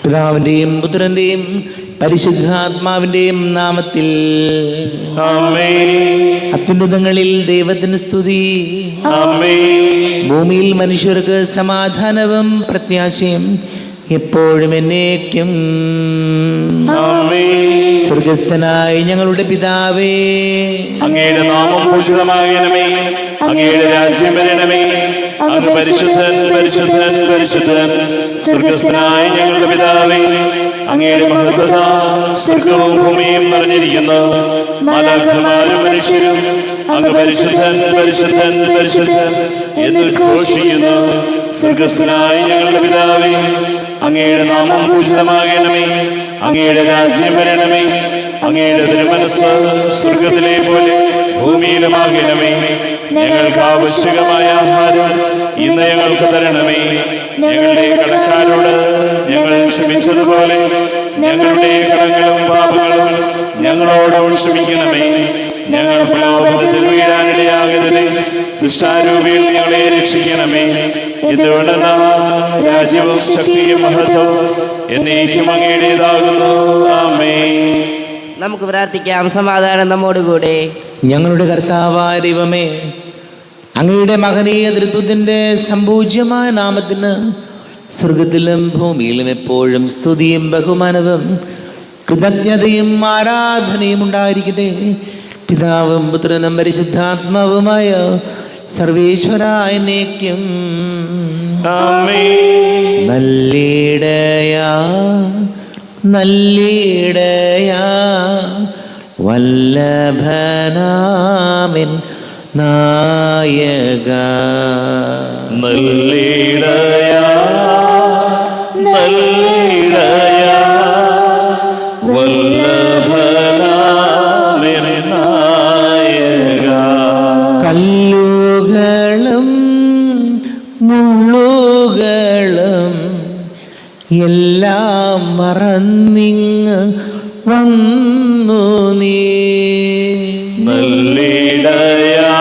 പിതാവിന്റെയും പുത്രന്റെയും പരിശുദ്ധാത്മാവിന്റെയും നാമത്തിൽ ആമേൻ. അത്യുന്നതങ്ങളിൽ ദൈവത്തിന് സ്തുതി. ആമേൻ. ഭൂമിയിൽ മനുഷ്യർക്ക് സമാധാനവും പ്രത്യാശയും എപ്പോഴും എന്നേക്കും. ആമേൻ. സ്വർഗസ്ഥനായ ഞങ്ങളുടെ പിതാവേ, അങ്ങയുടെ നാമം പൂജിതമാകണമേ. അങ്ങയുടെ രാജ്യം വരണമേ. അങ്ങ് പരിശുദ്ധൻ പരിശുദ്ധൻ പരിശുദ്ധൻ. സ്വർഗസ്ഥനായ ഞങ്ങളുടെ പിതാവേ, അങ്ങയുടെ മഹത്വത സ്വർഗവും ഭൂമിയും നിറഞ്ഞിരിക്കുന്നു. മാലാഖമാരും മനുഷ്യരും അങ്ങ് പരിശുദ്ധൻ പരിശുദ്ധൻ പരിശുദ്ധൻ എന്ന് ഘോഷിക്കുന്നു. സ്വർഗസ്ഥനായ ഞങ്ങളുടെ പിതാവേ, അങ്ങയുടെ നാമം പൂജിതമാകണമേ. അങ്ങയുടെ രാജ്യം വരണമേ. അങ്ങയുടെ തിരുമനസ്സ് സ്വർഗത്തിലെ പോലെ ഭൂമിയിലുമാകണമേ. ഞങ്ങൾക്ക് ആവശ്യകമായ ആഹാരം ഇന്ന് ഞങ്ങൾക്ക് തരണമേ. ഞങ്ങളുടെ കടക്കാരോട് ഞങ്ങൾ ക്ഷമിച്ചതുപോലെ ഞങ്ങളുടെ കടങ്ങളും പാപങ്ങളും ഞങ്ങളോടും ക്ഷമിക്കണമേ. ഞങ്ങൾ പ്രലോഭനത്തിൽ വീഴാനിടയാകരുതേ. ദുഷ്ടാരൂപിയിൽ ഞങ്ങളെ രക്ഷിക്കണമേ. എന്തുകൊണ്ടെന്നാൽ രാജ്യവും ശക്തിയും മഹത്വവും എന്നേക്കും അങ്ങയുടേതാകുന്നു. ആമേൻ. നമുക്ക് പ്രാർത്ഥിക്കാം. സമാധാനം നമ്മോടുകൂടെ. ഞങ്ങളുടെ കർത്താവായ ദൈവമേ, അങ്ങയുടെ മഹനീയ തൃത്വത്തിൻ്റെ സമ്പൂജ്യമായ നാമത്തിന് സ്വർഗത്തിലും ഭൂമിയിലും എപ്പോഴും സ്തുതിയും ബഹുമാനവും കൃതജ്ഞതയും ആരാധനയും ഉണ്ടായിരിക്കട്ടെ. പിതാവും പുത്രനും പരിശുദ്ധാത്മാവുമായ സർവേശ്വരായ എന്നേക്കും. ആമേൻ. നല്ലിടയാ നല്ലിടയാ വല്ലഭനാമിൻ നായക. നല്ലിടയാ നല്ലിടയാ വല്ലഭനാമിൻ നായക. കല്ലുകളും മുള്ളുകളും എല്ലാം മറന്നിങ് വന്നു നീ. നല്ലിടയാ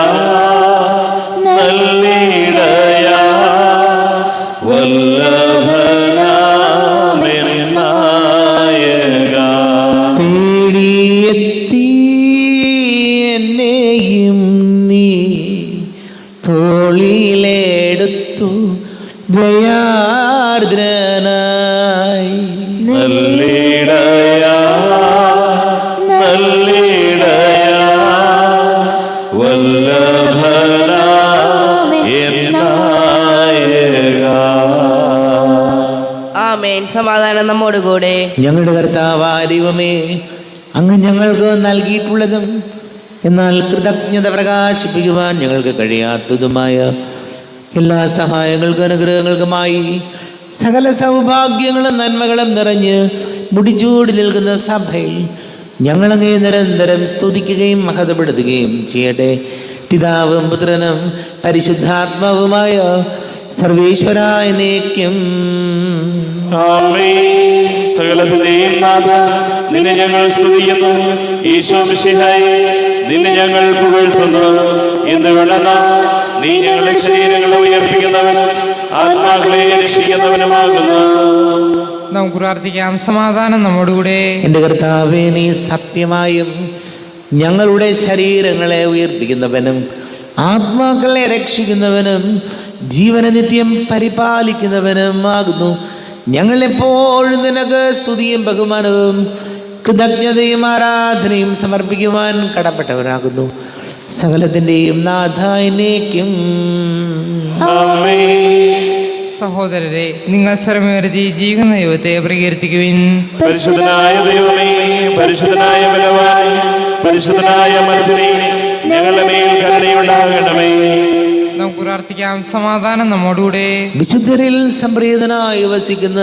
നല്ലിടയാ വല്ലഭനാമിൻ നായക. തേടിയെത്തി എന്നെയും നീ തോളിലെടുത്തു ദയാർദ്രനായി. നല്ലിടയാ നല്ലിടയാ വല്ലഭനാമിൻ നായക. ആമേൻ. സമാധാനം നമ്മോടുകൂടെ. ഞങ്ങളുടെ കർത്താവായ ദൈവമേ, അങ്ങ് ഞങ്ങൾക്ക് നൽകിയിട്ടുള്ളതും എന്നാൽ കൃതജ്ഞത പ്രകാശിപ്പിക്കുവാൻ ഞങ്ങൾക്ക് കഴിയാത്തതുമായ എല്ലാ സഹായങ്ങൾക്കും അനുഗ്രഹങ്ങൾക്കുമായി സകല സൗഭാഗ്യങ്ങളും നന്മകളും നിറഞ്ഞ് മുടിച്ചൂടി നിൽക്കുന്ന സഭയിൽ ഞങ്ങളങ്ങേ നിരന്തരം സ്തുതിക്കുകയും മഹത്വപ്പെടുത്തുകയും ചെയ്യട്ടെ. പിതാവും പുത്രനും പരിശുദ്ധാത്മാവുമായ സർവേശ്വരായ എന്നേക്കും. ആമേൻ. സകലത്തിന്റെയും നാഥ, നിന്നെ ഞങ്ങൾ സ്തുതിക്കുന്നു. ഈശോ മിശിഹായേ, നിന്നെ ഞങ്ങൾ പുകഴ്ത്തുന്നു. എന്തുകൊണ്ടെന്നാൽ നീ ഞങ്ങളുടെ ശരീരങ്ങളെ ഉയർപ്പിക്കുന്നവനും ആത്മാക്കളെ രക്ഷിക്കുന്നവനുമാകുന്നു. നമുക്ക് പ്രാർത്ഥിക്കാം. സമാധാനം നമ്മോടുകൂടെ. എൻ്റെ കർത്താവേ, നീ സത്യമായും ഞങ്ങളുടെ ശരീരങ്ങളെ ഉയർപ്പിക്കുന്നവനും ആത്മാക്കളെ രക്ഷിക്കുന്നവനും ജീവന നിത്യം പരിപാലിക്കുന്നവനും ആകുന്നു. ഞങ്ങളെപ്പോഴും നിനക്ക് സ്തുതിയും ബഹുമാനവും കൃതജ്ഞതയും ആരാധനയും സമർപ്പിക്കുവാൻ കടപ്പെട്ടവരാകുന്നു. സകലത്തിൻ്റെയും നാഥ എന്നേക്കും. സഹോദരരെ, നിങ്ങൾ സ്വരമുയർത്തി ജീവിക്കുന്ന ദൈവത്തെ പ്രകീർത്തിക്കുവിൻ. പരിശുദ്ധനായ ദൈവമേ, പരിശുദ്ധനായ ബലവാൻ, പരിശുദ്ധനായ മർദ്ദനേ, ഞങ്ങളുടെ മേൽ കരുണയുണ്ടാകണമേ. നമുക്ക് പ്രാർത്ഥിക്കാം. സമാധാനം നമ്മോടുകൂടെ. വിശുദ്ധരിൽ സംപ്രീതനായി വസിക്കുന്ന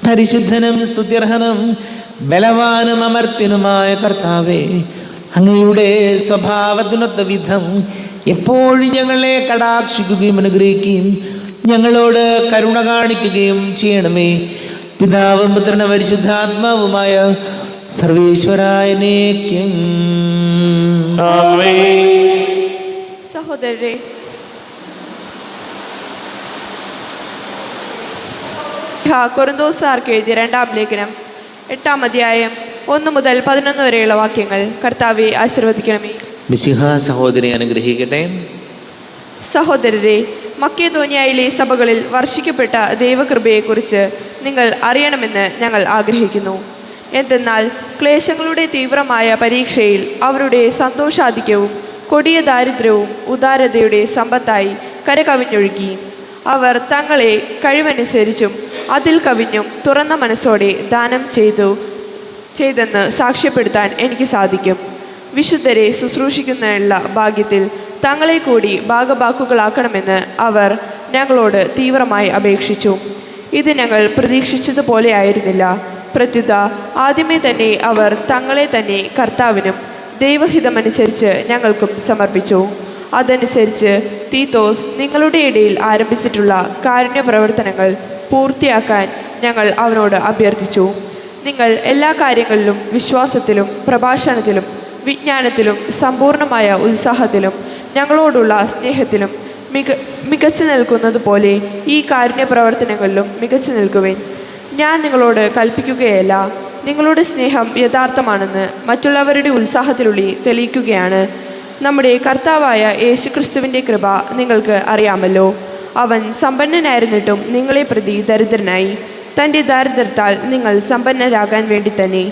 പരിശുദ്ധനും സ്തുത്യർഹനും ബലവാനും അമർത്യനുമായ കർത്താവേ, അങ്ങയുടെ സ്വഭാവത്തിനൊത്ത വിധം എപ്പോഴും ഞങ്ങളെ കടാക്ഷിക്കുകയും അനുഗ്രഹിക്കുകയും ഞങ്ങളോട് കരുണ കാണിക്കുകയും ചെയ്യണമേ. പിതാവും പുത്രനും പരിശുദ്ധാത്മാവുമായ സർവേശ്വരായ എന്നേക്കും. ആമേൻ. സഹോദരരെ, വിശുദ്ധ കൊറിന്തോസാർക്ക് എഴുതിയ 2-ാം ലേഖനം 8-ാം അധ്യായം 1 മുതൽ 11 വരെയുള്ള വാക്യങ്ങൾ കർത്താവെ ആശീർവദിക്കണമേ. മിശിഹ സഹോദരി അനുഗ്രഹിക്കട്ടെ. സഹോദരരെ, മക്കെദോന്യയിലെ സഭകളിൽ വർഷിക്കപ്പെട്ട ദൈവകൃപയെക്കുറിച്ച് നിങ്ങൾ അറിയണമെന്ന് ഞങ്ങൾ ആഗ്രഹിക്കുന്നു. എന്തെന്നാൽ ക്ലേശങ്ങളുടെ തീവ്രമായ പരീക്ഷയിൽ അവരുടെ സന്തോഷാധിക്യവും കൊടിയ ദാരിദ്ര്യവും ഉദാരതയുടെ സമ്പത്തായി കരകവിഞ്ഞൊഴുകി. അവർ തങ്ങളെ കഴിവനുസരിച്ചും അതിൽ കവിഞ്ഞും തുറന്ന മനസ്സോടെ ദാനം ചെയ്തെന്ന് സാക്ഷ്യപ്പെടുത്താൻ എനിക്ക് സാധിക്കും. വിശുദ്ധരെ ശുശ്രൂഷിക്കുന്നതിനുള്ള ഭാഗ്യത്തിൽ തങ്ങളെ കൂടി ഭാഗഭാക്കുകളാക്കണമെന്ന് അവർ ഞങ്ങളോട് തീവ്രമായി അപേക്ഷിച്ചു. ഇത് ഞങ്ങൾ പ്രതീക്ഷിച്ചതുപോലെ ആയിരുന്നില്ല. പ്രത്യുത ആദ്യമേ തന്നെ അവർ തങ്ങളെ തന്നെ കർത്താവിനും ദൈവഹിതമനുസരിച്ച് ഞങ്ങൾക്കും സമർപ്പിച്ചു. അതനുസരിച്ച് തീത്തോസ് നിങ്ങളുടെ ഇടയിൽ ആരംഭിച്ചിട്ടുള്ള കാരുണ്യ പ്രവർത്തനങ്ങൾ പൂർത്തിയാക്കാൻ ഞങ്ങൾ അവനോട് അഭ്യർത്ഥിച്ചു. നിങ്ങൾ എല്ലാ കാര്യങ്ങളിലും വിശ്വാസത്തിലും പ്രഭാഷണത്തിലും വിജ്ഞാനത്തിലും സമ്പൂർണമായ ഉത്സാഹത്തിലും ഞങ്ങളോടുള്ള സ്നേഹത്തിലും മികച്ചു നിൽക്കുന്നത് പോലെ ഈ കാരുണ്യ പ്രവർത്തനങ്ങളിലും മികച്ചു നിൽക്കുവിൻ. ഞാൻ നിങ്ങളോട് കൽപ്പിക്കുകയല്ല, നിങ്ങളുടെ സ്നേഹം യഥാർത്ഥമാണെന്ന് മറ്റുള്ളവരുടെ ഉത്സാഹത്തിലുള്ളി തെളിയിക്കുകയാണ്. നമ്മുടെ കർത്താവായ യേശുക്രിസ്തുവിൻ്റെ കൃപ നിങ്ങൾക്ക് അറിയാമല്ലോ. അവൻ സമ്പന്നനായിരുന്നിട്ടും നിങ്ങളെ പ്രതി ദരിദ്രനായി, തൻ്റെ ദാരിദ്ര്യത്താൽ നിങ്ങൾ സമ്പന്നരാകാൻ വേണ്ടി തന്നെ.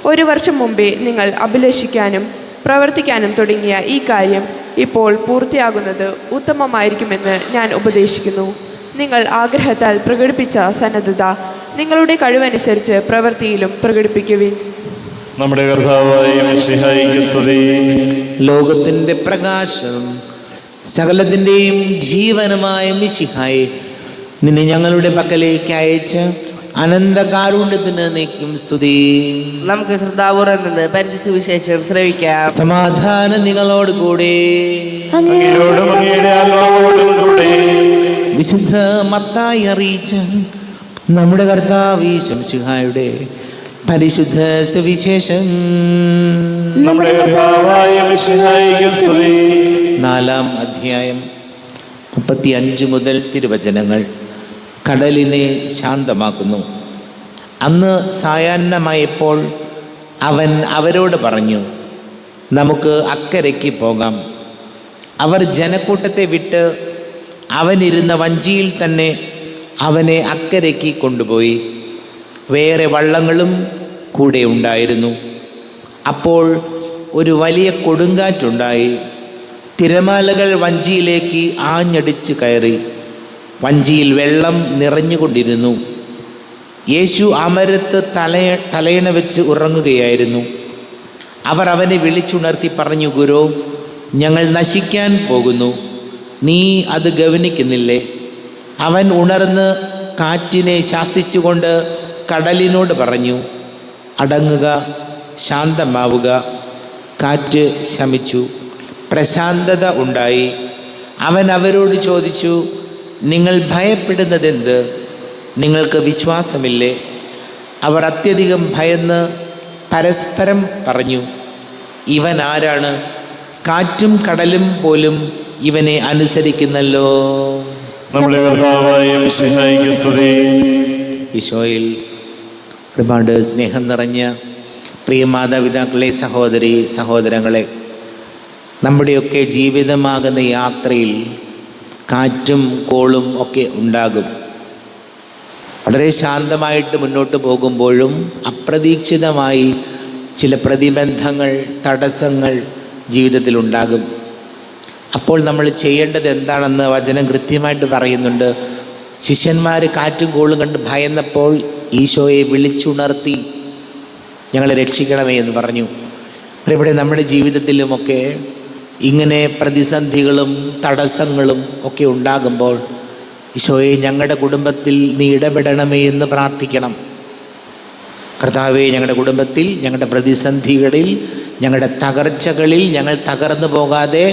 1 വർഷം മുമ്പേ നിങ്ങൾ അഭിലഷിക്കാനും പ്രവർത്തിക്കാനും തുടങ്ങിയ ഈ കാര്യം ഇപ്പോൾ പൂർത്തിയാകുന്നത് ഉത്തമമായിരിക്കുമെന്ന് ഞാൻ ഉപദേശിക്കുന്നു. നിങ്ങൾ ആഗ്രഹത്താൽ പ്രകടിപ്പിച്ച സന്നദ്ധത നിങ്ങളുടെ കഴിവനുസരിച്ച് പ്രവൃത്തിയിലും പ്രകടിപ്പിക്കുവിൻ. നമ്മുടെ കർത്താവായ മിശിഹായിക്ക് സ്തുതി. ലോകത്തിൻ്റെ പ്രകാശം സകലത്തിൻ്റെയും ജീവനുമായ മിശിഹായെ, നിന്നെ ഞങ്ങളുടെ പക്കലേക്ക് അയച്ച് അനന്തകാരുണ്യത്തിന് നീക്കും സ്തുതി. നമുക്ക് ശ്രദ്ധാപൂർവം നിന്ന് പരിശുദ്ധ വിശേഷം ശ്രവിക്കാം. സമാധാനം നിങ്ങളോട് കൂടെ. അങ്ങയോടും അങ്ങയുടെ ആത്മാവോടും കൂടെ. വിശുദ്ധ മത്തായി അറിയിച്ച നമ്മുടെ കർത്താവ് മിശിഹായുടെ പരിശുദ്ധ സുവിശേഷം. നമ്മുടെ കർത്താവായ മിശിഹായിക്ക് സ്തുതി. 4-ാം അധ്യായം 35 മുതൽ തിരുവചനങ്ങൾ. കടലിനെ ശാന്തമാക്കുന്നു. അന്ന് സായാഹ്നമായപ്പോൾ അവൻ അവരോട് പറഞ്ഞു, നമുക്ക് അക്കരയ്ക്ക് പോകാം. അവർ ജനക്കൂട്ടത്തെ വിട്ട് അവനിരുന്ന വഞ്ചിയിൽ തന്നെ അവനെ അക്കരയ്ക്ക് കൊണ്ടുപോയി. വേറെ വള്ളങ്ങളും കൂടെ ഉണ്ടായിരുന്നു. അപ്പോൾ ഒരു വലിയ കൊടുങ്കാറ്റുണ്ടായി. തിരമാലകൾ വഞ്ചിയിലേക്ക് ആഞ്ഞടിച്ച് കയറി. വഞ്ചിയിൽ വെള്ളം നിറഞ്ഞുകൊണ്ടിരുന്നു. യേശു അമരത്ത് തലയണ വെച്ച് ഉറങ്ങുകയായിരുന്നു. അവർ അവനെ വിളിച്ചുണർത്തി പറഞ്ഞു, ഗുരു, ഞങ്ങൾ നശിക്കാൻ പോകുന്നു, നീ അത് ഗവനിക്കുന്നില്ലേ? അവൻ ഉണർന്ന് കാറ്റിനെ ശാസിച്ചുകൊണ്ട് കടലിനോട് പറഞ്ഞു, അടങ്ങുക, ശാന്തമാവുക. കാറ്റ് ശമിച്ചു, പ്രശാന്തത ഉണ്ടായി. അവൻ അവരോട് ചോദിച്ചു, നിങ്ങൾ ഭയപ്പെടുന്നതെന്ത്? നിങ്ങൾക്ക് വിശ്വാസമില്ലേ? അവർ അത്യധികം ഭയന്ന് പരസ്പരം പറഞ്ഞു, ഇവൻ ആരാണ്? കാറ്റും കടലും പോലും ഇവനെ അനുസരിക്കുന്നല്ലോ. നമ്മുടെ കർത്താവായ മിശിഹായിക്ക് സ്തുതി. ഈശോയിൽ ഒരുപാട് സ്നേഹം നിറഞ്ഞ പ്രിയ മാതാപിതാക്കളെ, സഹോദരി സഹോദരങ്ങളെ, നമ്മുടെയൊക്കെ ജീവിതമാകുന്ന യാത്രയിൽ കാറ്റും കോളും ഒക്കെ ഉണ്ടാകും. വളരെ ശാന്തമായിട്ട് മുന്നോട്ട് പോകുമ്പോഴും അപ്രതീക്ഷിതമായി ചില പ്രതിബന്ധങ്ങൾ, തടസ്സങ്ങൾ ജീവിതത്തിലുണ്ടാകും. അപ്പോൾ നമ്മൾ ചെയ്യേണ്ടത് എന്താണെന്ന് വചനം കൃത്യമായിട്ട് പറയുന്നുണ്ട്. ശിഷ്യന്മാർ കാറ്റും കോളും കണ്ട് ഭയന്നപ്പോൾ ഈശോയെ വിളിച്ചുണർത്തി, ഞങ്ങളെ രക്ഷിക്കണമേ എന്ന് പറഞ്ഞു. ഇവിടെ നമ്മുടെ ജീവിതത്തിലുമൊക്കെ ഇങ്ങനെ പ്രതിസന്ധികളും തടസ്സങ്ങളും ഒക്കെ ഉണ്ടാകുമ്പോൾ ഈശോയെ ഞങ്ങളുടെ കുടുംബത്തിൽ നീ ഇടപെടണമേ എന്ന് പ്രാർത്ഥിക്കണം. കർത്താവേ, ഞങ്ങളുടെ കുടുംബത്തിൽ, ഞങ്ങളുടെ പ്രതിസന്ധികളിൽ, ഞങ്ങളുടെ തകർച്ചകളിൽ ഞങ്ങൾ തകർന്നു പോകാതെ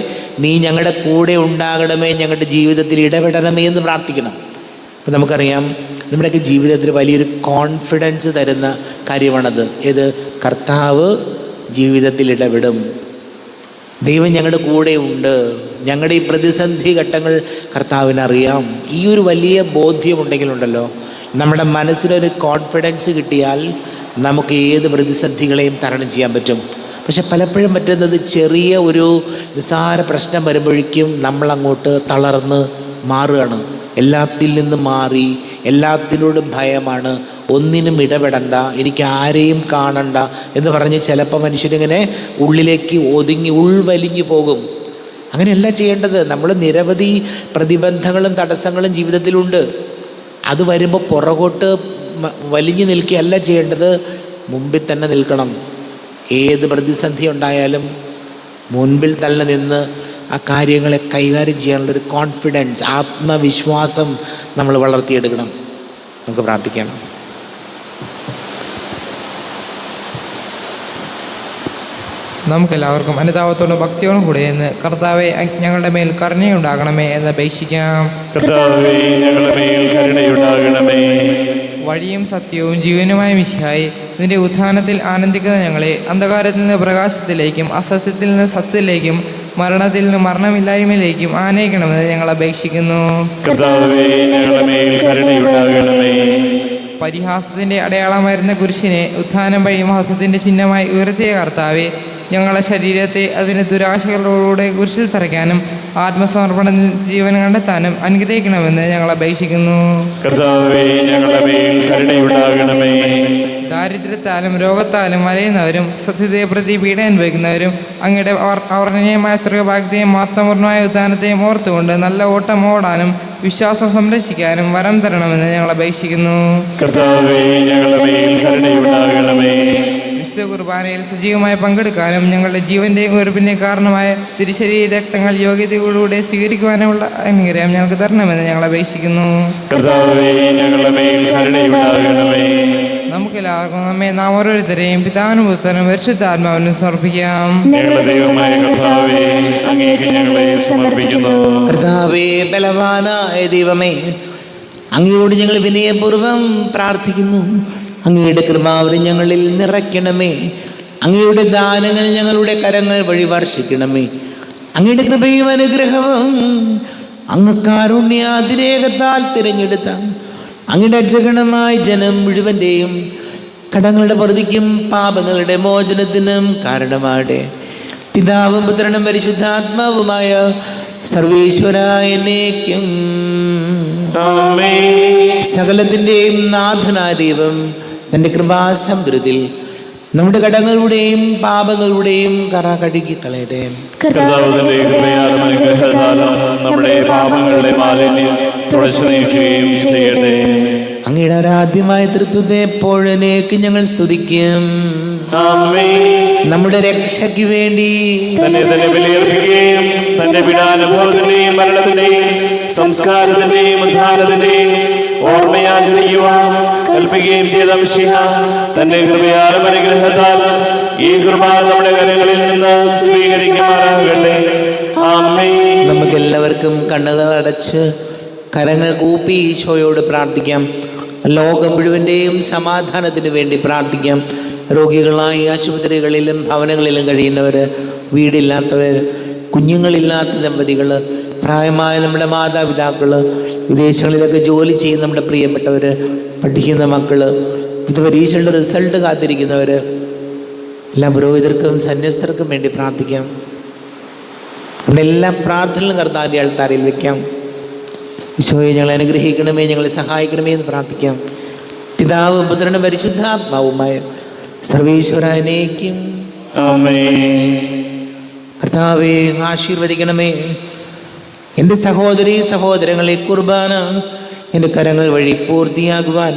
നീ ഞങ്ങളുടെ കൂടെ ഉണ്ടാകണമേ, ഞങ്ങളുടെ ജീവിതത്തിൽ ഇടപെടണമേ എന്ന് പ്രാർത്ഥിക്കണം. ഇപ്പം നമുക്കറിയാം, നമ്മുടെയൊക്കെ ജീവിതത്തിൽ വലിയൊരു കോൺഫിഡൻസ് തരുന്ന കാര്യമാണത്. ഏത്? കർത്താവ് ജീവിതത്തിൽ ഇടപെടും, ദൈവം ഞങ്ങളുടെ കൂടെ ഉണ്ട്, ഞങ്ങളുടെ ഈ പ്രതിസന്ധി ഘട്ടങ്ങൾ കർത്താവിനറിയാം. ഈ ഒരു വലിയ ബോധ്യമുണ്ടെങ്കിലുണ്ടല്ലോ, നമ്മുടെ മനസ്സിലൊരു കോൺഫിഡൻസ് കിട്ടിയാൽ നമുക്ക് ഏത് പ്രതിസന്ധികളെയും തരണം ചെയ്യാൻ പറ്റും. പക്ഷെ പലപ്പോഴും പറ്റുന്നത് ചെറിയ ഒരു നിസ്സാര പ്രശ്നം വരുമ്പോഴേക്കും നമ്മളങ്ങോട്ട് തളർന്ന് മാറുകയാണ്. എല്ലാത്തിൽ നിന്നും മാറി, എല്ലാത്തിനോടും ഭയമാണ്, ഒന്നിനും ഇടപെടണ്ട, എനിക്ക് ആരെയും കാണണ്ട എന്ന് പറഞ്ഞ് ചിലപ്പോൾ മനുഷ്യരിങ്ങനെ ഉള്ളിലേക്ക് ഒതുങ്ങി ഉൾവലിഞ്ഞു പോകും. അങ്ങനെയല്ല ചെയ്യേണ്ടത്. നമ്മൾ നിരവധി പ്രതിബന്ധങ്ങളും തടസ്സങ്ങളും ജീവിതത്തിലുണ്ട്. അത് വരുമ്പോൾ പുറകോട്ട് വലിഞ്ഞു നിൽക്കുകയല്ല ചെയ്യേണ്ടത്, മുമ്പിൽ തന്നെ നിൽക്കണം. ഏത് പ്രതിസന്ധി ഉണ്ടായാലും മുൻപിൽ തന്നെ നിന്ന് ആ കാര്യങ്ങളെ കൈകാര്യം ചെയ്യാനുള്ളൊരു കോൺഫിഡൻസ്, ആത്മവിശ്വാസം നമ്മൾ വളർത്തിയെടുക്കണം. നമുക്ക് പ്രാർത്ഥിക്കാം. നമുക്കെല്ലാവർക്കും അനുതാപത്തോടും ഭക്തിയോടും കൂടെ എന്ന് കർത്താവെ ഞങ്ങളുടെ മേൽ കരുണയുണ്ടാകണമേ എന്ന് അപേക്ഷിക്കാം. കർത്താവേ, ഞങ്ങളുടെ മേൽ കരുണയുണ്ടാകണമേ. വഴിയും സത്യവും ജീവനുമായ മിശിഹായി, നിന്റെ ഉത്ഥാനത്തിൽ ആനന്ദിക്കുന്ന ഞങ്ങളെ അന്ധകാരത്തിൽ നിന്ന് പ്രകാശത്തിലേക്കും അസത്യത്തിൽ നിന്ന് സത്യത്തിലേക്കും മരണത്തിൽ നിന്ന് മരണമില്ലായ്മയിലേക്കും ആനയിക്കണമെന്ന് ഞങ്ങൾ അപേക്ഷിക്കുന്നു. കർത്താവേ, ഞങ്ങളുടെ മേൽ കരുണയുണ്ടാകണമേ. പരിഹാസത്തിന്റെ അടയാളമായിരുന്ന കുരിശിനെ ഉത്ഥാനം വഴി മഹത്വത്തിന്റെ ചിഹ്നമായി ഉയർത്തിയ കർത്താവെ, ഞങ്ങളുടെ ശരീരത്തെ അതിന് ദുരാശകളോടുകൂടെ കുരിശിൽ തറയ്ക്കാനും ആത്മസമർപ്പണത്തിൽ ജീവൻ കണ്ടെത്താനും അനുഗ്രഹിക്കണമെന്ന് ഞങ്ങൾ അപേക്ഷിക്കുന്നു. കർത്താവേ, ഞങ്ങളുടെ മേൽ കരുണയുണ്ടാകണമേ. ദാരിദ്ര്യത്താലും രോഗത്താലും വലയുന്നവരും സത്യത്തെ പ്രതി പീഡ അനുഭവിക്കുന്നവരും അങ്ങയുടെ അവർണ്ണനീയമായ സ്വർഗഭാഗ്യത്തെയും മാത്തപൂർണമായ ഉദ്ധാനത്തെയും ഓർത്തുകൊണ്ട് നല്ല ഓട്ടം ഓടാനും വിശ്വാസം സംരക്ഷിക്കാനും വരം തരണമെന്ന് ഞങ്ങൾ അപേക്ഷിക്കുന്നു. കർത്താവേ, ഞങ്ങളുടെ മേൽ കരുണയുണ്ടാകണമേ. വിശുദ്ധ കുർബാനയിൽ സജീവമായി പങ്കെടുക്കാനും ഞങ്ങളുടെ ജീവന്റെയും ഉയർപ്പിന്റെ കാരണമായ തിരുശരീര രക്തങ്ങൾ യോഗ്യതയോടുകൂടെ സ്വീകരിക്കുവാനുള്ള അനുഗ്രഹം ഞങ്ങൾക്ക് തരണമെന്ന് ഞങ്ങൾ അപേക്ഷിക്കുന്നു. കർത്താവേ, ഞങ്ങളുടെ മേൽ കരുണയുണ്ടാകണമേ. നമുക്കെല്ലാവർക്കും നമ്മെ നാം ഓരോരുത്തരെയും പിതാവിനും പുത്രനും പരിശുദ്ധാത്മാവിനും സമർപ്പിക്കാം. ഞങ്ങളുടെ ദൈവമായ കർത്താവേ, അങ്ങേക്ക് ഞങ്ങളെ സമർപ്പിക്കുന്നു. കർത്താവേ, ബലവാനായ ദൈവമേ, അങ്ങയോട് ഞങ്ങൾ വിനയപൂർവ്വം പ്രാർത്ഥിക്കുന്നു. അങ്ങയുടെ കൃപാവരം ഞങ്ങളിൽ നിറയ്ക്കണമേ. അങ്ങയുടെ ദാനങ്ങൾ ഞങ്ങളുടെ കരങ്ങൾ വഴി വർഷിക്കണമേ. അങ്ങയുടെ കൃപയും അനുഗ്രഹവും അങ്ങ് കാരുണ്യാതിരേകത്താൽ തിരഞ്ഞെടുത്ത അങ്ങയുടെ അജഗണമായ ജനം മുഴുവൻ്റെയും കടങ്ങളുടെ പ്രതിക്കും പാപങ്ങളുടെ മോചനത്തിനും കാരണമാടെ. പിതാവും പുത്രനും പരിശുദ്ധാത്മാവുമായ സർവേശ്വരായ എന്നേക്കും സകലത്തിൻ്റെയും നാഥനായ ദൈവം തൻ്റെ കൃപാസമുദ്രത്തിൽ നമ്മുടെ കടങ്ങളുടെയും പാപങ്ങളുടെയും കറ കഴുകി കളയട്ടെ. കർത്താവിന്റെ കൃപയാലും അനുഗ്രഹത്താലും നമ്മുടെ പാപങ്ങളുടെ മാലിന്യം തുടച്ചു നീക്കുകയും ചെയ്യട്ടെ. അങ്ങയുടെ ആരാധ്യമായ തൃത്വത്തെ എപ്പോഴേക്ക് ഞങ്ങൾ സ്തുതിക്കും. നമ്മുടെ രക്ഷയ്ക്ക് വേണ്ടി തന്നെ ബലിയർപ്പിക്കുകയും തന്റെ പീഡാനുഭവത്തിന്റെയും മരണത്തിന്റെയും സംസ്കാരത്തിന്റെയും ഉദ്ധാനത്തിന്റെയും ഓർമ്മയാചരിക്കുവാൻ കൽപ്പിക്കുകയും ചെയ്ത മിശിഹ തന്റെ കൃപയാലും അനുഗ്രഹത്താലും ഈ കുർബാന നമ്മുടെ കരങ്ങളിൽ നിന്ന് സ്വീകരിക്കുമാറാകട്ടെ. ആമേൻ. നമുക്കെല്ലാവർക്കും കണ്ണുകൾ അടച്ച് കരങ്ങൾ കൂപ്പി ഈശോയോട് പ്രാർത്ഥിക്കാം. ലോകം മുഴുവൻ്റെയും സമാധാനത്തിന് വേണ്ടി പ്രാർത്ഥിക്കാം. രോഗികളായി ആശുപത്രികളിലും ഭവനങ്ങളിലും കഴിയുന്നവർ, വീടില്ലാത്തവർ, കുഞ്ഞുങ്ങളില്ലാത്ത ദമ്പതികൾ, പ്രായമായ നമ്മുടെ മാതാപിതാക്കൾ, വിദേശങ്ങളിലൊക്കെ ജോലി ചെയ്യുന്ന നമ്മുടെ പ്രിയപ്പെട്ടവർ, പഠിക്കുന്ന മക്കൾ, ഇത് പരീക്ഷയുടെ റിസൾട്ട് കാത്തിരിക്കുന്നവർ, എല്ലാ പുരോഹിതർക്കും സന്യസ്തർക്കും വേണ്ടി പ്രാർത്ഥിക്കാം. നമ്മുടെ എല്ലാ പ്രാർത്ഥനകളും കർത്താവിൻ്റെ ആൾത്താരയിൽ വയ്ക്കാം. ഈശോയെ, ഞങ്ങളെ അനുഗ്രഹിക്കണമേ, ഞങ്ങളെ സഹായിക്കണമേ എന്ന് പ്രാർത്ഥിക്കാം. പിതാവും പുത്രനും പരിശുദ്ധാത്മാവുമായ സർവേശ്വരനേക്കും കർത്താവെ ആശീർവദിക്കണമേ. എൻ്റെ സഹോദരീ സഹോദരങ്ങളെ, കുർബാന എൻ്റെ കരങ്ങൾ വഴി പൂർത്തിയാകുവാൻ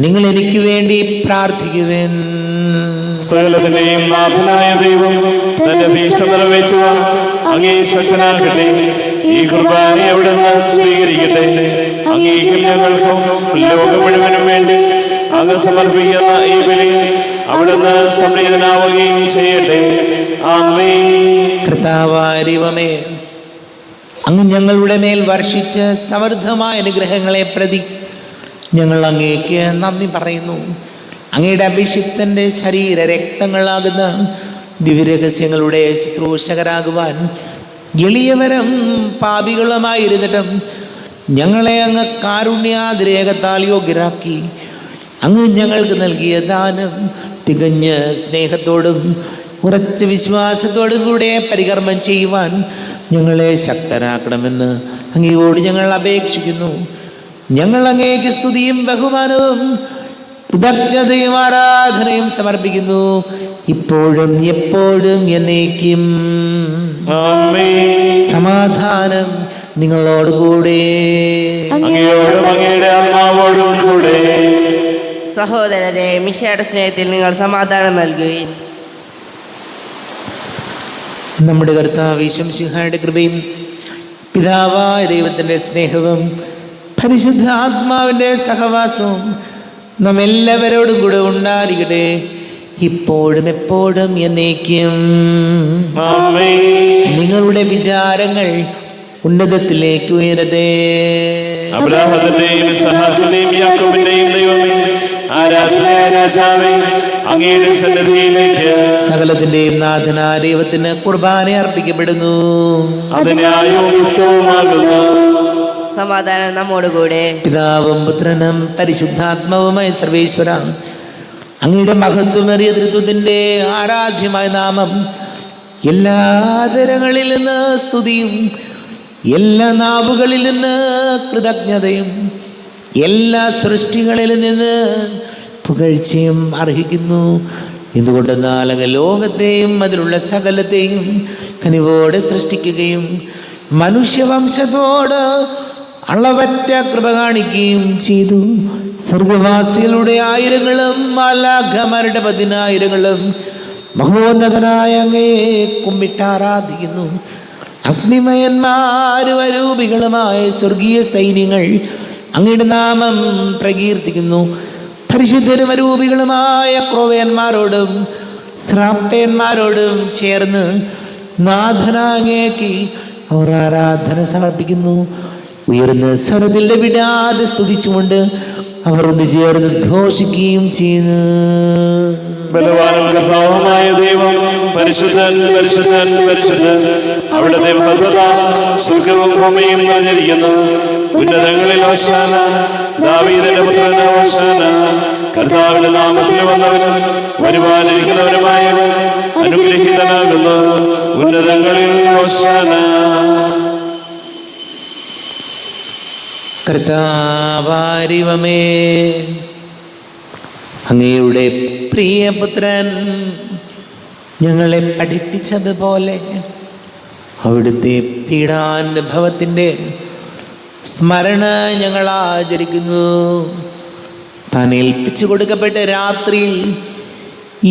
നിങ്ങൾ എനിക്ക് വേണ്ടി പ്രാർത്ഥിക്കുവേൻ. സകലത്തിന്റെയും നാഥനായ ദൈവം തന്റെ ഇഷ്ടം നിറവേറ്റുവാൻ അങ്ങേ ശക്തനാകട്ടെ. ഈ കുർബാന അവിടുന്ന് സ്വീകരിക്കട്ടെ. അങ്ങേക്കും ഞങ്ങൾക്കും ലോകം മുഴുവനും വേണ്ടി അങ്ങ് സമർപ്പിക്കുന്ന ഈ ബലി അവിടുന്ന് സംപ്രീതനാവുകയും ചെയ്യട്ടെ. ആമേൻ. കർത്താവായ ദൈവമേ, അങ്ങ് ഞങ്ങളുടെ മേൽ വർഷിച്ച സമൃദ്ധമായ അനുഗ്രഹങ്ങളെ പ്രതി ഞങ്ങൾ അങ്ങേക്ക് നന്ദി പറയുന്നു. അങ്ങയുടെ അഭിഷിക്തൻ്റെ ശരീര രക്തങ്ങളാകുന്ന ദിവ്യരഹസ്യങ്ങളുടെ ശുശ്രൂഷകരാകുവാൻ എളിയവരും പാപികളുമായിരുന്നിട്ടും ഞങ്ങളെ അങ്ങ് കാരുണ്യാതിരേകത്താൽ യോഗ്യരാക്കി. അങ്ങ് ഞങ്ങൾക്ക് നൽകിയ ദാനം തികഞ്ഞ സ്നേഹത്തോടും ഉറച്ച വിശ്വാസത്തോടും കൂടെ പരികർമ്മം ചെയ്യുവാൻ ഞങ്ങളെ ശക്തരാക്കണമെന്ന് അങ്ങയോട് ഞങ്ങൾ അപേക്ഷിക്കുന്നു. ഞങ്ങൾ അങ്ങേക്ക് സ്തുതിയും ബഹുമാനവും കൃതജ്ഞതയും ആരാധനയും സമർപ്പിക്കുന്നു, ഇപ്പോഴും എപ്പോഴും എന്നേക്കും. സമാധാനം നിങ്ങളോടുകൂടെ. അങ്ങയോടും അങ്ങയുടെ ആത്മാവോടും കൂടെ. സഹോദരരെ, മിശിഹായുടെ സ്നേഹത്തിൽ നിങ്ങൾ സമാധാനം നൽകുകയും നമ്മുടെ കർത്താവ് യേശു മിശിഹായുടെ കൃപയും പിതാവായ ദൈവത്തിൻ്റെ സ്നേഹവും പരിശുദ്ധ ആത്മാവിൻ്റെ സഹവാസവും നാം എല്ലാവരോടും കൂടെ ഉണ്ടായിരിക്കട്ടെ, ഇപ്പോഴും എപ്പോഴും എന്നേക്കും. നിങ്ങളുടെ വിചാരങ്ങൾ ഉന്നതത്തിലേക്ക് ഉയരട്ടെ. അബ്രാഹത്തിന്റെയും ഇസ്ഹാക്കിന്റെയും യാക്കോബിന്റെയും ദൈവമേ, ആരാധനായ രാജാവേ, അങ്ങയുടെ സന്നിധിയിലേക്ക് സകലത്തിന്റെയും നാഥനായ ദൈവത്തിന് കുർബാന അർപ്പിക്കപ്പെടുന്നു. അതിനായും യുക്തവുമാകുന്നു. സമാധാനം നമ്മോടുകൂടെ. പിതാവും പുത്രനും പരിശുദ്ധാത്മാവുമായ സർവേശ്വര, അങ്ങയുടെ മഹത്വമേറിയ തൃത്വത്തിൻ്റെ ആരാധ്യമായ നാമം എല്ലാ തരങ്ങളിൽ നിന്ന് സ്തുതിയും എല്ലാ നാവുകളിൽ നിന്ന് കൃതജ്ഞതയും എല്ലാ സൃഷ്ടികളിൽ നിന്ന് പുകഴ്ചയും അർഹിക്കുന്നു. എന്തുകൊണ്ടെന്നാൽ അങ്ങ് ലോകത്തെയും അതിലുള്ള സകലത്തെയും കനിവോടെ സൃഷ്ടിക്കുകയും മനുഷ്യവംശത്തോട് അളവറ്റ കൃപ കാണിക്കുകയും ചെയ്തു. സ്വർഗവാസികളുടെ ആയിരങ്ങളും മാലാഖമാരുടെ 10,000ങ്ങളും മഹോന്നതനായ അങ്ങയെ കുമ്പിട്ടാരാധിക്കുന്നു. അഗ്നിമയന്മാരും അരൂപികളുമായ സ്വർഗീയ സൈന്യങ്ങൾ അങ്ങയുടെ നാമം പ്രകീർത്തിക്കുന്നു. പരിശുദ്ധരും അരൂപികളുമായ ക്രോവേന്മാരോടും ശ്രാപ്പേന്മാരോടും ചേർന്ന് നാഥനാങ്ങേക്ക് അവർ ആരാധന സമർപ്പിക്കുന്നു. ഉയർന്ന സ്വരത്തിൽ വിടാതെ സ്തുതിച്ചുകൊണ്ട് അവർ ഒന്ന് ചേർന്ന് ഘോഷിക്കുകയും ചെയ്യുന്നു. ബലവാനും കർത്താവുമായ ദൈവം പരിശുദ്ധൻ, പരിശുദ്ധൻ, പരിശുദ്ധൻ. അവിടുത്തെ മഹത്വത സ്വർഗ്ഗവും ഭൂമിയും നിറഞ്ഞിരിക്കുന്നു. ഉന്നതങ്ങളിൽ ഹോശാന, ദാവീദിന്റെ പുത്രന് ഹോശാന. കർത്താവിന്റെ നാമത്തിൽ വന്നവനും വരുവാനിരിക്കുന്നവനുമായവൻ അനുഗ്രഹീതനാകുന്നു. ഉന്നതങ്ങളിൽ ഹോശാന. കർത്താവാരിവമേ, അങ്ങയുടെ പ്രിയപുത്രൻ ഞങ്ങളെ പഠിപ്പിച്ചതുപോലെ അവിടുത്തെ പീഡാനുഭവത്തിൻ്റെ സ്മരണ ഞങ്ങൾ ആചരിക്കുന്നു. താൻ ഏൽപ്പിച്ചു കൊടുക്കപ്പെട്ട രാത്രിയിൽ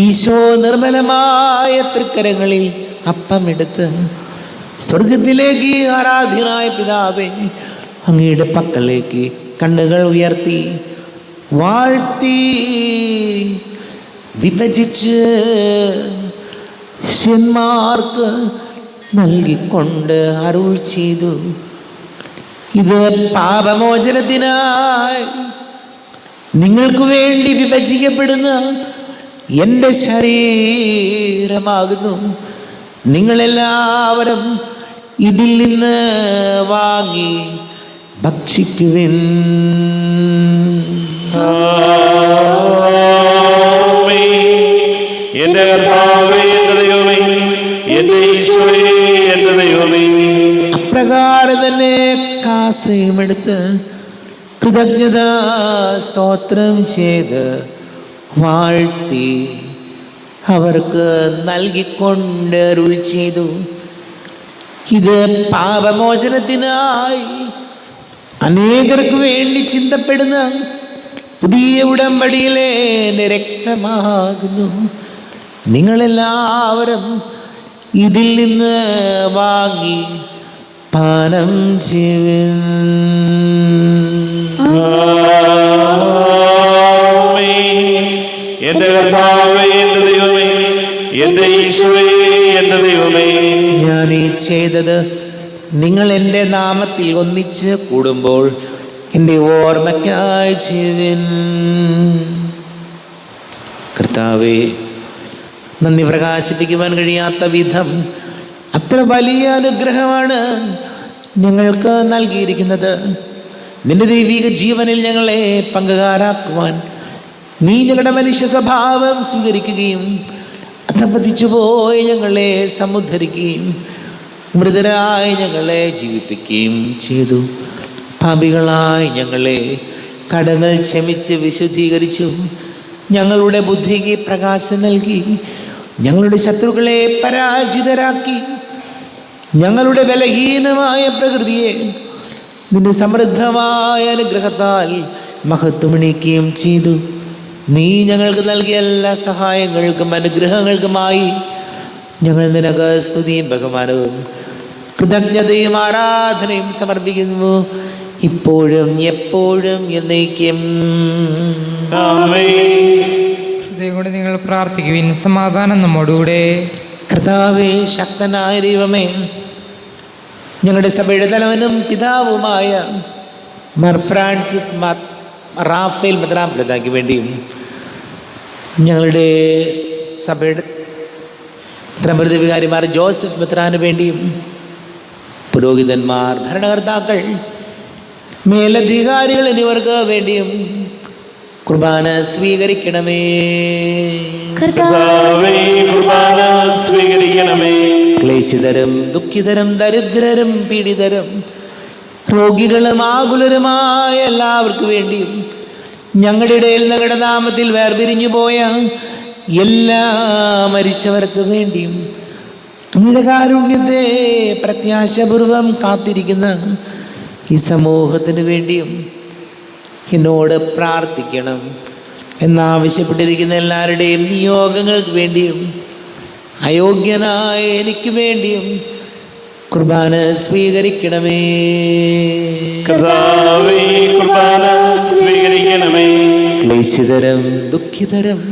ഈശോ നിർമ്മലമായ തൃക്കരങ്ങളിൽ അപ്പമെടുത്ത് സ്വർഗത്തിലേക്ക് ആരാധ്യനായ പിതാവേ അങ്ങയുടെ പക്കലേക്ക് കണ്ണുകൾ ഉയർത്തി വാഴ്ത്തി വിഭജിച്ച് ശിഷ്യന്മാർക്ക് നൽകിക്കൊണ്ട് അരുൾ ചെയ്തു, ഇത് പാപമോചനത്തിനായി നിങ്ങൾക്ക് വേണ്ടി വിഭജിക്കപ്പെടുന്ന എൻ്റെ ശരീരമാകുന്നു. നിങ്ങളെല്ലാവരും ഇതിൽ നിന്ന് വാങ്ങി ഭക്ഷിക്കുവിൻ. എന്റെ കർത്താവേ, എന്റെ ദൈവമേ, എന്റെ ഈശോയേ, എന്റെ ദൈവമേ. അപ്രകാരം തന്നെ കാസയുമെടുത്ത് കൃതജ്ഞത സ്തോത്രം ചെയ്ത് വാഴ്ത്തി അവർക്ക് നൽകിക്കൊണ്ട് അരുൾ ചെയ്തു, ഇത് പാപമോചനത്തിനായി അനേകർക്ക് വേണ്ടി ചിന്തപ്പെടുന്ന പുതിയ ഉടമ്പടിയിലെ എൻ്റെ രക്തമാകുന്നു. നിങ്ങളെല്ലാവരും ഇതിൽ നിന്ന് വാങ്ങി പാനം ചെയ്യുവിൻ. എന്റെ കർത്താവേ, എന്റെ ദൈവമേ, എന്റെ ഈശോയേ, എന്റെ ദൈവമേ. ഞാൻ ഈ ചെയ്തത് നിങ്ങൾ എൻ്റെ നാമത്തിൽ ഒന്നിച്ച് കൂടുമ്പോൾ എൻ്റെ ഓർമ്മയ്ക്കായി ചെയ്യുവിൻ. കർത്താവേ, നന്ദി പ്രകാശിപ്പിക്കുവാൻ കഴിയാത്ത വിധം അത്ര വലിയ അനുഗ്രഹമാണ് ഞങ്ങൾക്ക് നൽകിയിരിക്കുന്നത്. നിന്റെ ദൈവിക ജീവനിൽ ഞങ്ങളെ പങ്കുകാരാക്കുവാൻ നീ ഞങ്ങളുടെ മനുഷ്യ സ്വഭാവം സ്വീകരിക്കുകയും അധപതിച്ചുപോയി ഞങ്ങളെ സമുദ്ധരിക്കുകയും മൃതരായി ഞങ്ങളെ ജീവിപ്പിക്കുകയും ചെയ്തു. പാപികളായി ഞങ്ങളെ കടങ്ങൾ ക്ഷമിച്ച് വിശുദ്ധീകരിച്ചു. ഞങ്ങളുടെ ബുദ്ധിക്ക് പ്രകാശം നൽകി. ഞങ്ങളുടെ ശത്രുക്കളെ പരാജിതരാക്കി. ഞങ്ങളുടെ ബലഹീനമായ പ്രകൃതിയെ നിന്റെ സമൃദ്ധമായ അനുഗ്രഹത്താൽ മഹത്വമണിക്കുകയും ചെയ്തു. നീ ഞങ്ങൾക്ക് നൽകിയ എല്ലാ സഹായങ്ങൾക്കും അനുഗ്രഹങ്ങൾക്കുമായി ഞങ്ങൾ നിനക്ക് സ്തുതിയും ബഹുമാനവും കൃതജ്ഞതയും ആരാധനയും സമർപ്പിക്കുന്നു, ഇപ്പോഴും എപ്പോഴും എന്നേക്കും. ഹൃദയം കൊണ്ട് നിങ്ങൾ പ്രാർത്ഥിക്കുവിൻ. സമാധാനം നമ്മോടുകൂടെ. കർത്താവേ, ശക്തനായ ദൈവമേ, ഞങ്ങളുടെ സഭയുടെ തലവനും പിതാവുമായ മാർ ഫ്രാൻസിസ് മാർ റാഫേൽ മെത്രാപ്പൊലീത്തായ്ക്ക് വേണ്ടിയും ഞങ്ങളുടെ സഭയുടെ മെത്രാപ്പൊലീത്ത വികാരിമാർ ജോസഫ് മെത്രാന് വേണ്ടിയും പുരോഹിതന്മാർ, ഭരണകർത്താക്കൾ, മേലധികാരികൾ എന്നിവർക്ക് വേണ്ടിയും കുർബാന സ്വീകരിക്കണമേ. കർത്താവേ, കുർബാന സ്വീകരിക്കണമേ. ക്ലേശിതരും ദുഃഖിതരും ദരിദ്രരും പീഡിതരും രോഗികളും ആകുലരുമായ എല്ലാവർക്കും വേണ്ടിയും ഞങ്ങളുടെ ഇടയിൽ ഞങ്ങളുടെ നാമത്തിൽ വേർപിരിഞ്ഞു പോയ എല്ലാ മരിച്ചവർക്ക് വേണ്ടിയും അങ്ങയുടെ കാരുണ്യത്തെ പ്രത്യാശപൂർവം കാത്തിരിക്കുന്ന ഈ സമൂഹത്തിന് വേണ്ടിയും എന്നോട് പ്രാർത്ഥിക്കണം എന്നാവശ്യപ്പെട്ടിരിക്കുന്ന എല്ലാവരുടെയും നിയോഗങ്ങൾക്ക് വേണ്ടിയും അയോഗ്യനായ എനിക്ക് വേണ്ടിയും കുർബാന സ്വീകരിക്കണമേ. കർത്താവേ, കുർബാന സ്വീകരിക്കണമേ. ക്ലേശിതരും ദുഃഖിതരും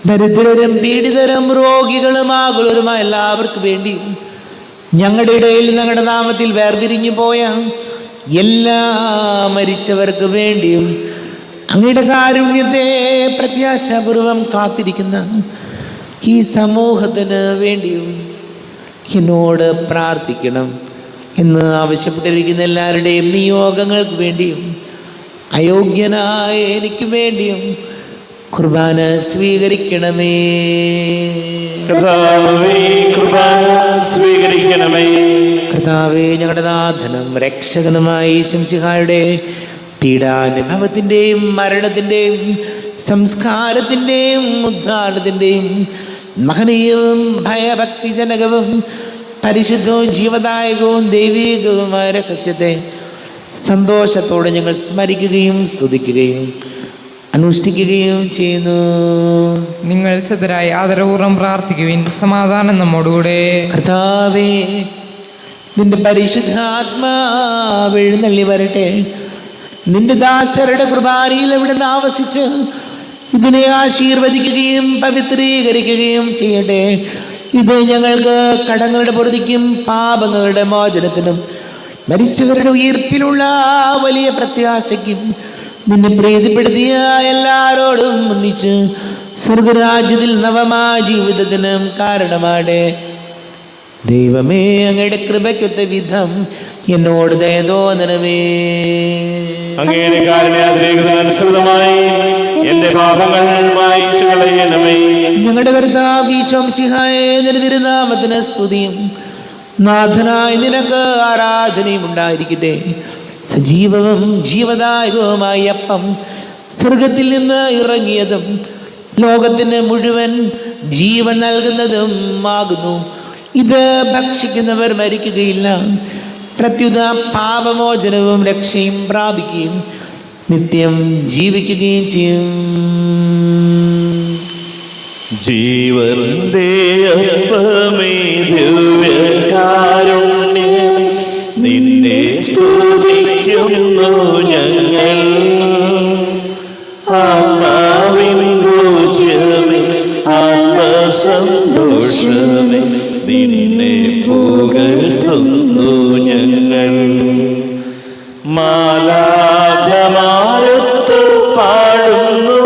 ദരിദ്രരും പീഡിതരും രോഗികളും ആകുലരുമായ എല്ലാവർക്കും വേണ്ടിയും ഞങ്ങളുടെ ഇടയിൽ ഞങ്ങളുടെ നാമത്തിൽ വേർപിരിഞ്ഞു പോയ എല്ലാ മരിച്ചവർക്ക് വേണ്ടിയും അങ്ങയുടെ കാരുണ്യത്തെ പ്രത്യാശാപൂർവം കാത്തിരിക്കുന്ന ഈ സമൂഹത്തിന് വേണ്ടിയും എന്നോട് പ്രാർത്ഥിക്കണം എന്ന് ആവശ്യപ്പെട്ടിരിക്കുന്ന എല്ലാവരുടെയും നിയോഗങ്ങൾക്ക് വേണ്ടിയും അയോഗ്യനായ എനിക്ക് വേണ്ടിയും കുർബാന സ്വീകരിക്കണമേ. കർത്താവേ, കുർബാന സ്വീകരിക്കണമേ. കർത്താവേ, ഞങ്ങളുടെ നാഥനും രക്ഷകനുമായ ശംസിഹായുടെ പീഡാനുഭവത്തിൻ്റെയും മരണത്തിൻ്റെയും സംസ്കാരത്തിൻ്റെയും ഉദ്ധാരണത്തിൻ്റെയും മഹനീയവും ഭയഭക്തിജനകവും പരിശുദ്ധവും ജീവദായകവും ദൈവീകവുമായ രഹസ്യത്തെ സന്തോഷത്തോടെ ഞങ്ങൾ സ്മരിക്കുകയും സ്തുതിക്കുകയും അനുഷ്ഠിക്കുകയും ചെയ്യുന്നു. നിങ്ങൾ ശുദ്ധരായി ആദരപൂർവ്വം പ്രാർത്ഥിക്കുവിൻ. സമാധാനം നമ്മോടുകൂടെ. കർത്താവേ, നിന്റെ പരിശുദ്ധാത്മാവ് എഴുന്നള്ളി വരട്ടെ. നിന്റെ ദാസരുടെ കുർബാനയിൽ എവിടെ ആവസിച്ച് ഇതിനെ ആശീർവദിക്കുകയും പവിത്രീകരിക്കുകയും ചെയ്യട്ടെ. ഇത് ഞങ്ങൾക്ക് കടങ്ങളുടെ പൊറുതിക്കും പാപങ്ങളുടെ മോചനത്തിനും മരിച്ചവരുടെ ഉയിർപ്പിലുള്ള വലിയ പ്രത്യാശയ്ക്കും നിന്നെ പ്രീതിപ്പെടുത്തിയ എല്ലാവരോടും ഒന്നിച്ച് സ്വർഗരാജ്യത്തിൽ നവമാ ജീവിതത്തിനും കാരണമാടെ. ദൈവമേ, അങ്ങയുടെ കൃപയ്ക്കൊത്ത വിധം എന്നോട് ദയ തോന്നണമേ. അങ്ങയുടെ കാരുണ്യാതിരേകതനുസൃതമായി എന്റെ പാപങ്ങൾ മായ്ച്ചു കളയണമേ. ഞങ്ങളുടെ കർത്താവ് ഈശോ മിശിഹായേ, നിന്റെ തിരുനാമത്തിന് സ്തുതിയും നാഥനായി നിനക്ക് ആരാധനയും ഉണ്ടായിരിക്കട്ടെ. സജീവവും ജീവദായകവുമായ അപ്പം സ്വർഗത്തിൽ നിന്ന് ഇറങ്ങിയതും ലോകത്തിന് മുഴുവൻ ജീവൻ നൽകുന്നതും ആകുന്നു. ഇത് ഭക്ഷിക്കുന്നവർ മരിക്കുകയില്ല, പ്രത്യുത പാപമോചനവും രക്ഷയും പ്രാപിക്കുകയും നിത്യം ജീവിക്കുകയും ചെയ്യും. ജീവന്റെ അപ്പമേ, ദിവ്യകാരുണ്യം, നിന്നെ സ്തുതിക്കുന്നു ഞങ്ങൾ. ആത്മാവിൻ പൂജ്യമേ, ആത്മസന്തോഷമേ, നിന്നെ പുകഴ്ത്തുന്നു ഞങ്ങൾ. മാലാഖമാരൊത്തു പാടുന്നു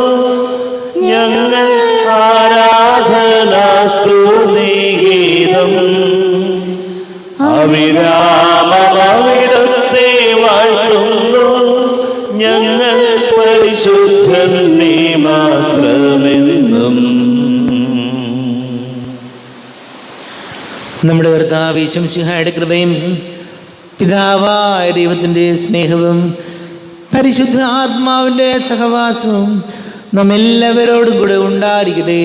ഞങ്ങൾ ആരാധനാസ്തുതിഗീതം. ഞങ്ങൾ പരിശുദ്ധൻ നീ മാത്രമെന്നും. നമ്മുടെ കർത്താവ് യേശു മിശിഹായുടെ കൃപയും പിതാവായ ദൈവത്തിൻ്റെ സ്നേഹവും പരിശുദ്ധ ആത്മാവിൻ്റെ സഹവാസവും നമ്മെല്ലാവരോടും കൂടെ ഉണ്ടായിരിക്കട്ടെ,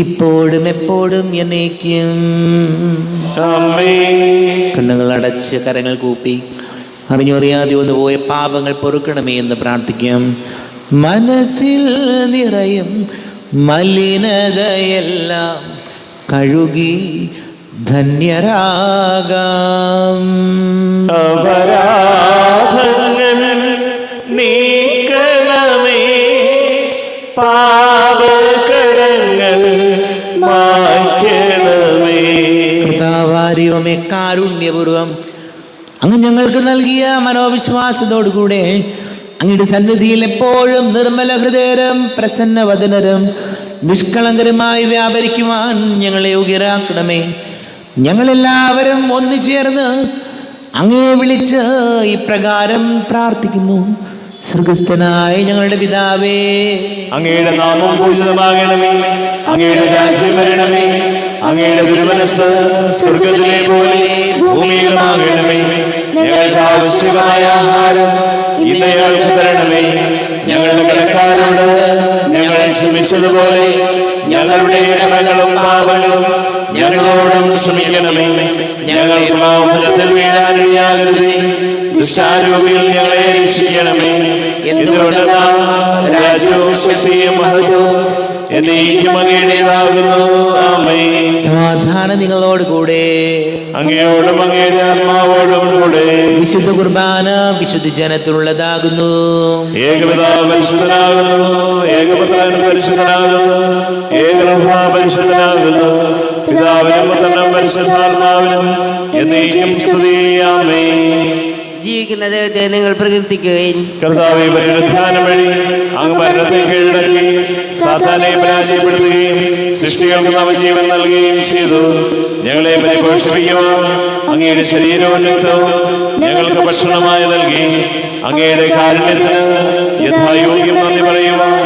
ഇപ്പോഴും എപ്പോഴും എന്നേക്കും. ആമേൻ. കണ്ണുകൾ അടച്ച് കരങ്ങൾ കൂപ്പി അറിഞ്ഞറിയാതെ ഒന്ന് പോയ പാപങ്ങൾ പൊറുക്കണമേ എന്ന് പ്രാർത്ഥിക്കാം. മനസ്സിൽ നിറയും മലിനതയെല്ലാം കഴുകി ധന്യരാകാം. അപരാധങ്ങൾ നീക്കണമേ, പാപകടങ്ങൾ മായ്ക്കണമേ. കർത്താവാരിയമേ, കാരുണ്യപൂർവം അങ്ങ് ഞങ്ങൾക്ക് നൽകിയ മനോവിശ്വാസത്തോടുകൂടെ അങ്ങയുടെ സന്നിധിയിൽ എപ്പോഴും നിർമ്മല ഹൃദയരും പ്രസന്നവദനരും നിഷ്കളങ്കരുമായി വ്യാപരിക്കുവാൻ ഞങ്ങളെ യോഗ്യരാക്കണമേ. ഞങ്ങളെല്ലാവരും ഒന്നുചേർന്ന് അങ്ങേ വിളിച്ച് ഇപ്രകാരം പ്രാർത്ഥിക്കുന്നു. സ്വർഗസ്ഥനായ ഞങ്ങളുടെ പിതാവേ, അങ്ങയുടെ നാമം പൂജിതമാകണമേ, അങ്ങയുടെ രാജ്യം വരണമേ, അങ്ങയുടെ തിരുമനസ്സ് സ്വർഗ്ഗത്തിലെ പോലെ ഭൂമിയിലുമാകണമേ. ഞങ്ങൾക്ക് ആവശ്യമായ ആഹാരം ഇന്ന് ഞങ്ങൾക്ക് തരണമേ. ഞങ്ങളുടെ കടക്കാരോട് ഞങ്ങൾ ക്ഷമിച്ചതുപോലെ ഞങ്ങളുടെ കടങ്ങളും പാപങ്ങളും ഞങ്ങളോടും ക്ഷമിക്കണമേ. ഞങ്ങൾ പാപത്തിൽ വീഴാനിടയാകരുതേ, ദുഷ്ടാരൂപിയിൽ ഞങ്ങളെ രക്ഷിക്കണമേ. എന്തുകൊണ്ടെന്നാൽ രാജ്യവും ശക്തിയും മഹത്വവും എന്നേക്കും അങ്ങയുടേതാകുന്നു. ആമേൻ. സമാധാനം നിങ്ങളോട് കൂടെ. അങ്ങയോടും അങ്ങയുടെ ആത്മാവോടും കൂടെ. വിശുദ്ധ കുർബാന വിശുദ്ധ ജനത്തിനുള്ളതാകുന്നു. ഏകപിതാവ് പരിശുദ്ധനാകുന്നു, ഏകപുത്രൻ പരിശുദ്ധനാകുന്നു, ഏകരൂഹ പരിശുദ്ധനാകുന്നു. പിതാവിനും പുത്രനും പരിശുദ്ധാത്മാവിനും എന്നേക്കും സ്തുതി. ആമേൻ. ജീവിക്കുന്ന ദൈവത്തെ നിങ്ങൾ പ്രകീർത്തിക്കുകയും കർത്താവേ, പരിണധാനം വഴി അങ്ങ് മരണത്തെ കീഴടക്കി സാത്താനെ പരാജയപ്പെടുത്തുകയും സൃഷ്ടികൾക്ക് നവജീവൻ നൽകുകയും ചെയ്തു. ഞങ്ങളെ പരിപോഷിപ്പിക്കുവാൻ അങ്ങയുടെ ശരീരവും രക്തവും ഞങ്ങൾക്ക് ഭക്ഷണമായി നൽകി. അങ്ങയുടെ കാരുണ്യത്തിന് യഥായോഗ്യം നന്ദി പറയുവാൻ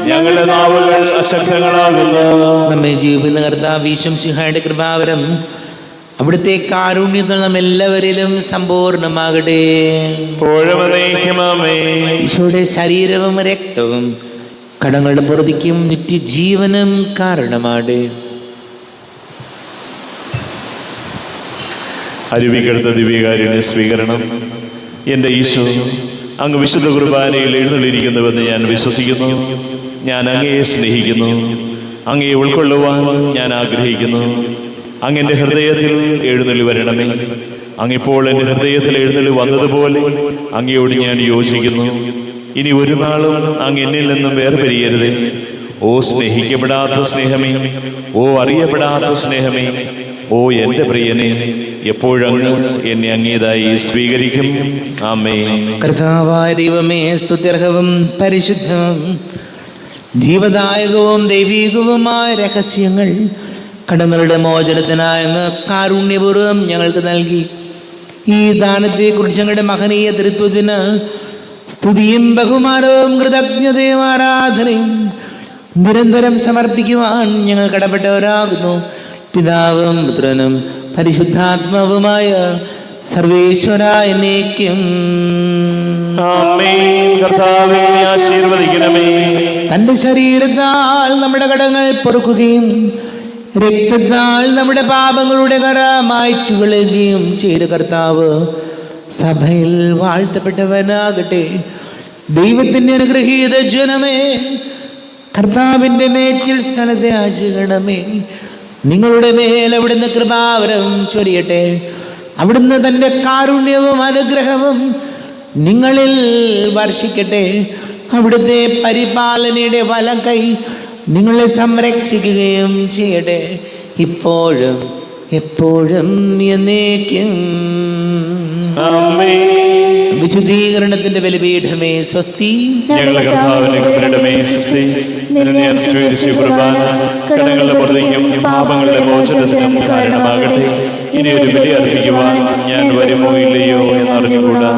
ഞങ്ങളുടെ നാവുകൾ അശക്തങ്ങളാകുന്നു. നമ്മെ ജീവിക്കുന്ന കർത്താവ് യേശു മിശിഹായുടെ കൃപാവരം അവിടുത്തെ കാരുണ്യത്തിൽ നാം എല്ലാവരിലും സമ്പൂർണ്ണമാകട്ടെ. ഈശോയുടെ ശരീരവും രക്തവും കടങ്ങളുടെ പൊറുതിക്കും നിത്യജീവനും കാരണമാകട്ടെ. അരുവിക്കെടുത്ത ദിവ്യകാരുണ്യ സ്വീകരണം. എൻ്റെ ഈശോ, അങ്ങ് വിശുദ്ധ കുർബാനയിൽ എഴുന്നള്ളിയിരിക്കുന്നുവെന്ന് ഞാൻ വിശ്വസിക്കുന്നു. ഞാൻ അങ്ങയെ സ്നേഹിക്കുന്നു, അങ്ങയെ ഉൾക്കൊള്ളുവാൻ ഞാൻ ആഗ്രഹിക്കുന്നു. അങ്ങ് എൻ്റെ ഹൃദയത്തിൽ എഴുന്നള്ളി വരണമേ. അങ്ങിപ്പോൾ എൻ്റെ ഹൃദയത്തിൽ എഴുന്നള്ളി വന്നതുപോലെ അങ്ങയോട് ഞാൻ യോജിക്കുന്നു. ഇനി ഒരു നാളും അങ്ങ് എന്നിൽ നിന്നും വേർപിരിയരുതേ. ഓ സ്നേഹിക്കപ്പെടാത്ത സ്നേഹമേ, ഓ അറിയപ്പെടാത്ത സ്നേഹമേ, ഓ എൻ്റെ പ്രിയനെ, എപ്പോഴങ്ങ് എന്നെ അങ്ങേതായി സ്വീകരിക്കും. ആമേൻ. കർത്താവായ ദൈവമേ, സ്തുത്യർഹവും പരിശുദ്ധവും ജീവദായകവും ദൈവീകവുമായ രഹസ്യങ്ങൾ കടങ്ങളുടെ മോചനത്തിനായ അങ്ങ് കാരുണ്യപൂർവ്വം ഞങ്ങൾക്ക് നൽകി. ഈ ദാനത്തെക്കുറിച്ച് ഞങ്ങളുടെ മഹനീയ തൃത്വത്തിന് സ്തുതിയും ബഹുമാനവും കൃതജ്ഞതയും ആരാധനയും നിരന്തരം സമർപ്പിക്കുവാൻ ഞങ്ങൾ കടപ്പെട്ടവരാകുന്നു. പിതാവും പുത്രനും പരിശുദ്ധാത്മാവുമായ സർവേശ്വര എന്നേക്കും. കർത്താവേ, ആശീർവദിക്കണമേ. തൻ്റെ ശരീരത്താൽ നമ്മുടെ കടങ്ങൾ പൊറുക്കുകയും രക്തത്താൽ നമ്മുടെ പാപങ്ങളുടെ കര മായ്ച്ചു കളയുകയും ചെയ്ത കർത്താവ് സഭയിൽ വാഴ്ത്തപ്പെട്ടവനാകട്ടെ. ദൈവത്തിൻ്റെ അനുഗ്രഹീത ജനമേ, കർത്താവിൻ്റെ മേച്ചിൽ സ്ഥലത്തെ ആചരണമേ. നിങ്ങളുടെ മേൽ അവിടുന്ന് കൃപാവരം ചൊരിയട്ടെ. അവിടുന്ന് തൻ്റെ കാരുണ്യവും അനുഗ്രഹവും നിങ്ങളിൽ വർഷിക്കട്ടെ. അവിടുത്തെ പരിപാലനയുടെ വലം കൈ നിങ്ങളെ സംരക്ഷിക്കുകയും ചെയ്യട്ടെ, ഇപ്പോഴും എപ്പോഴും എന്നേക്കും. വിശുദ്ധീകരണത്തിന്റെ ബലിപീഠമേ സ്വസ്തി. ഞങ്ങളുടെ കർത്താവിന്റെ കൃപയുടെ സ്വസ്തി. കടങ്ങളുടെ പൊറുതിക്കും പാപങ്ങളുടെ മോചനത്തിനും കാരണമാകട്ടെ. ഇനി ഒരു ബലി അർപ്പിക്കുവാൻ ഞാൻ വരുമോ ഇല്ലയോ എന്നറിഞ്ഞുകൂടാ.